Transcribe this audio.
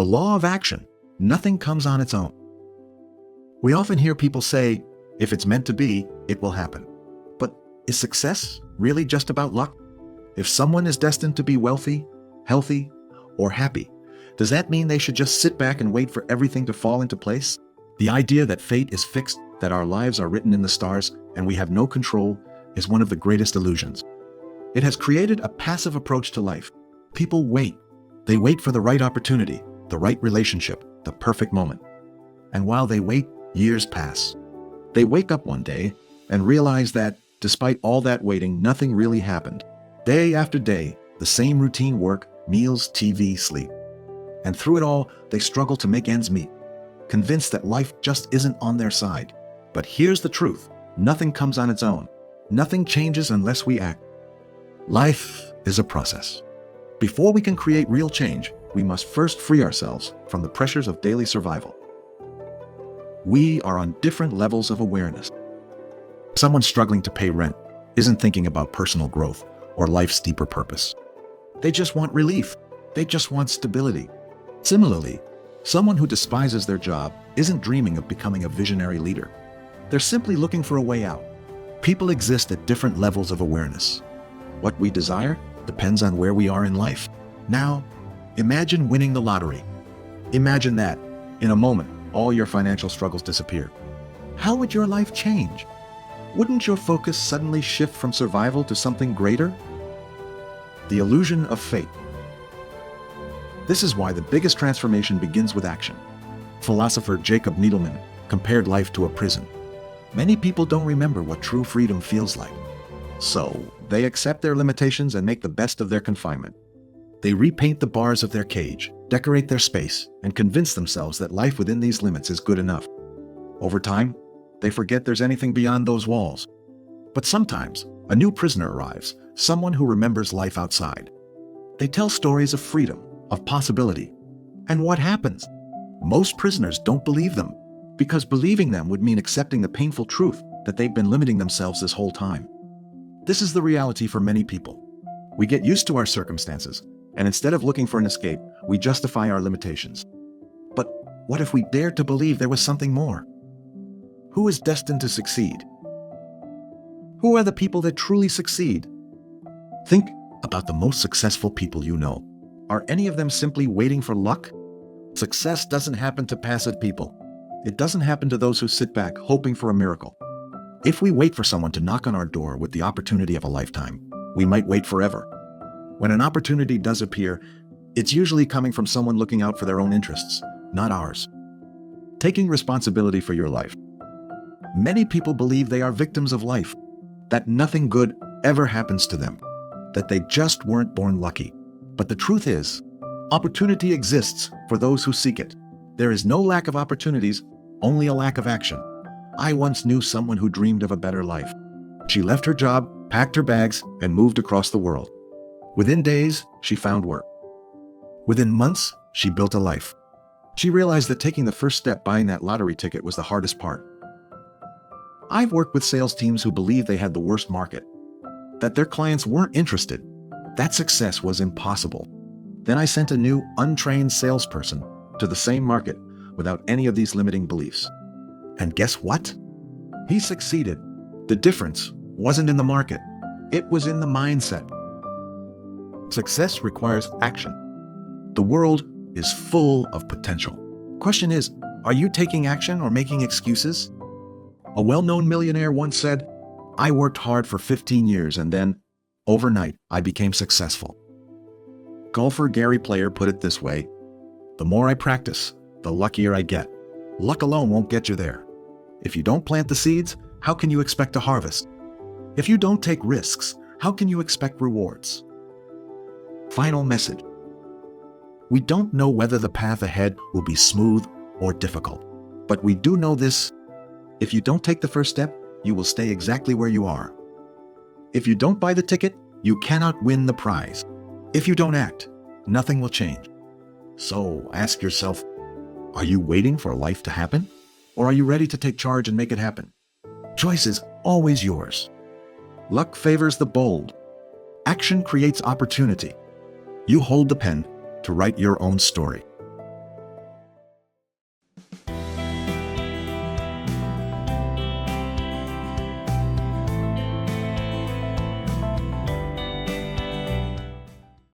The law of action. Nothing comes on its own. We often hear people say, if it's meant to be, it will happen. But is success really just about luck? If someone is destined to be wealthy, healthy, or happy, does that mean they should just sit back and wait for everything to fall into place? The idea that fate is fixed, that our lives are written in the stars, and we have no control, is one of the greatest illusions. It has created a passive approach to life. People wait. They wait for the right opportunity, the right relationship, the perfect moment. And while they wait, years pass. They wake up one day and realize that, despite all that waiting, nothing really happened. Day after day, the same routine: work, meals, TV, sleep. And through it all, they struggle to make ends meet, convinced that life just isn't on their side. But here's the truth: nothing comes on its own. Nothing changes unless we act. Life is a process. Before we can create real change, we must first free ourselves from the pressures of daily survival. We are on different levels of awareness. Someone struggling to pay rent isn't thinking about personal growth or life's deeper purpose. They just want relief. They just want stability. Similarly, someone who despises their job isn't dreaming of becoming a visionary leader. They're simply looking for a way out. People exist at different levels of awareness. What we desire depends on where we are in life. Now, imagine winning the lottery. Imagine that, in a moment, all your financial struggles disappear. How would your life change? Wouldn't your focus suddenly shift from survival to something greater? The illusion of fate. This is why the biggest transformation begins with action. Philosopher Jacob Needleman compared life to a prison. Many people don't remember what true freedom feels like. So, they accept their limitations and make the best of their confinement. They repaint the bars of their cage, decorate their space, and convince themselves that life within these limits is good enough. Over time, they forget there's anything beyond those walls. But sometimes, a new prisoner arrives, someone who remembers life outside. They tell stories of freedom, of possibility. And what happens? Most prisoners don't believe them, because believing them would mean accepting the painful truth that they've been limiting themselves this whole time. This is the reality for many people. We get used to our circumstances, and instead of looking for an escape, we justify our limitations. But what if we dared to believe there was something more? Who is destined to succeed? Who are the people that truly succeed? Think about the most successful people you know. Are any of them simply waiting for luck? Success doesn't happen to passive people. It doesn't happen to those who sit back hoping for a miracle. If we wait for someone to knock on our door with the opportunity of a lifetime, we might wait forever. When an opportunity does appear, it's usually coming from someone looking out for their own interests, not ours. Taking responsibility for your life. Many people believe they are victims of life, that nothing good ever happens to them, that they just weren't born lucky. But the truth is, opportunity exists for those who seek it. There is no lack of opportunities, only a lack of action. I once knew someone who dreamed of a better life. She left her job, packed her bags, and moved across the world. Within days, she found work. Within months, she built a life. She realized that taking the first step, buying that lottery ticket, was the hardest part. I've worked with sales teams who believed they had the worst market, that their clients weren't interested, that success was impossible. Then I sent a new, untrained salesperson to the same market without any of these limiting beliefs. And guess what? He succeeded. The difference wasn't in the market. It was in the mindset. Success requires action. The world is full of potential. Question is, are you taking action or making excuses? A well-known millionaire once said, "I worked hard for 15 years and then, overnight, I became successful." Golfer Gary Player put it this way, "The more I practice, the luckier I get. Luck alone won't get you there. If you don't plant the seeds, how can you expect to harvest? If you don't take risks, how can you expect rewards?" Final message. We don't know whether the path ahead will be smooth or difficult, but we do know this: if you don't take the first step, you will stay exactly where you are. If you don't buy the ticket, you cannot win the prize. If you don't act, nothing will change. So ask yourself, are you waiting for life to happen? Or are you ready to take charge and make it happen? Choice is always yours. Luck favors the bold. Action creates opportunity. You hold the pen to write your own story.